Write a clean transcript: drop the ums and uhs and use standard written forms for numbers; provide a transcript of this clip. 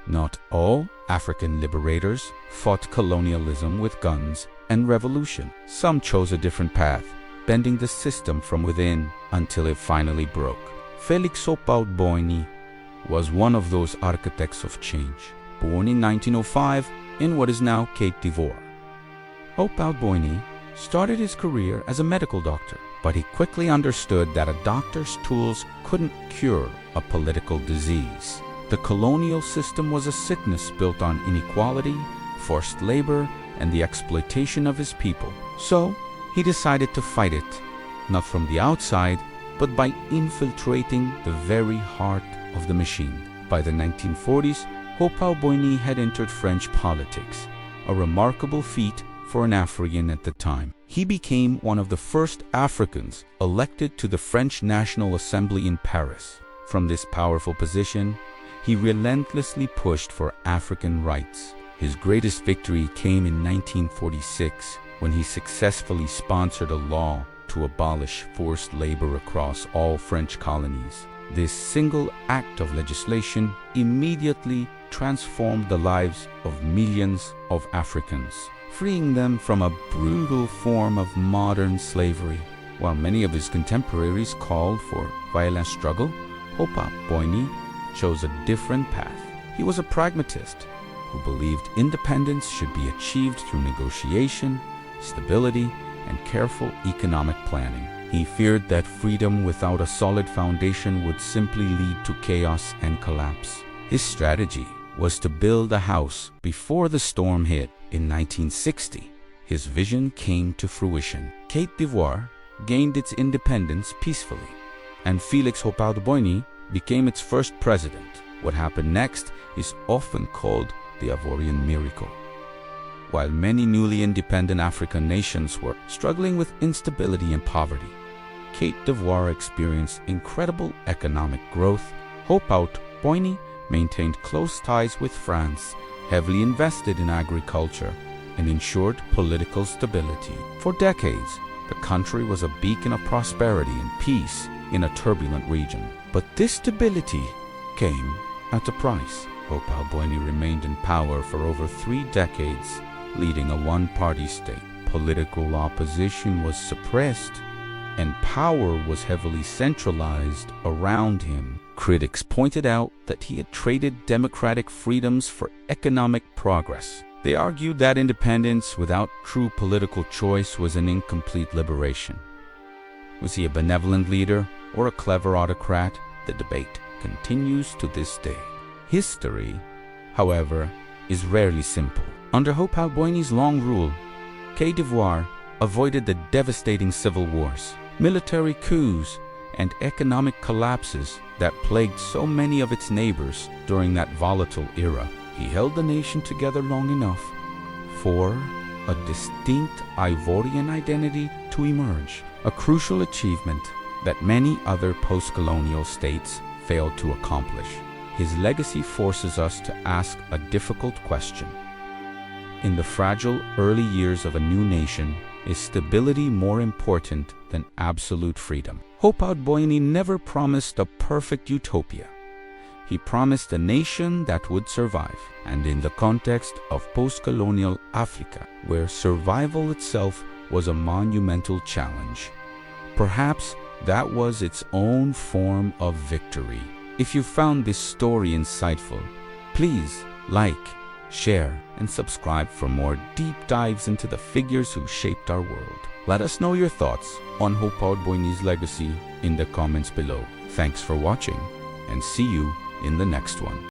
Not all African liberators fought colonialism with guns and revolution. Some chose a different path, bending the system from within until it finally broke. Félix Houphouët-Boigny was one of those architects of change. Born in 1905 in what is now Côte d'Ivoire, Houphouët-Boigny started his career as a medical doctor, but he quickly understood that a doctor's tools couldn't cure a political disease. The colonial system was a sickness built on inequality, forced labor, and the exploitation of his people. So he decided to fight it, not from the outside, but by infiltrating the very heart of the machine. By the 1940s, Houphouët-Boigny had entered French politics, a remarkable feat for an African at the time. He became one of the first Africans elected to the French National Assembly in Paris. From this powerful position, he relentlessly pushed for African rights. His greatest victory came in 1946 when he successfully sponsored a law to abolish forced labor across all French colonies. This single act of legislation immediately transformed the lives of millions of Africans, freeing them from a brutal form of modern slavery. While many of his contemporaries called for violent struggle, Houphouët-Boigny chose a different path. He was a pragmatist who believed independence should be achieved through negotiation, stability, and careful economic planning. He feared that freedom without a solid foundation would simply lead to chaos and collapse. His strategy was to build a house before the storm hit. In 1960, his vision came to fruition. Côte d'Ivoire gained its independence peacefully, and Félix Houphouët-Boigny became its first president. What happened next is often called the Ivorian Miracle. While many newly independent African nations were struggling with instability and poverty, Côte d'Ivoire experienced incredible economic growth. Houphouët-Boigny maintained close ties with France, heavily invested in agriculture, and ensured political stability. For decades, the country was a beacon of prosperity and peace in a turbulent region. But this stability came at a price. Houphouët-Boigny remained in power for over 3 decades, leading a one-party state. Political opposition was suppressed, and power was heavily centralized around him. Critics pointed out that he had traded democratic freedoms for economic progress. They argued that independence without true political choice was an incomplete liberation. Was he a benevolent leader or a clever autocrat? The debate continues to this day. History, however, is rarely simple. Under Houphouët-Boigny's long rule, Côte d'Ivoire avoided the devastating civil wars, military coups, and economic collapses that plagued so many of its neighbors during that volatile era. He held the nation together long enough for a distinct Ivorian identity to emerge, a crucial achievement that many other post-colonial states failed to accomplish. His legacy forces us to ask a difficult question. In the fragile early years of a new nation, is stability more important than absolute freedom? Houphouët-Boigny never promised a perfect utopia. He promised a nation that would survive, and in the context of post-colonial Africa, where survival itself was a monumental challenge, perhaps that was its own form of victory. If you found this story insightful, please like, share, and subscribe for more deep dives into the figures who shaped our world. Let us know your thoughts on Houphouët-Boigny's legacy in the comments below. Thanks for watching, and see you in the next one.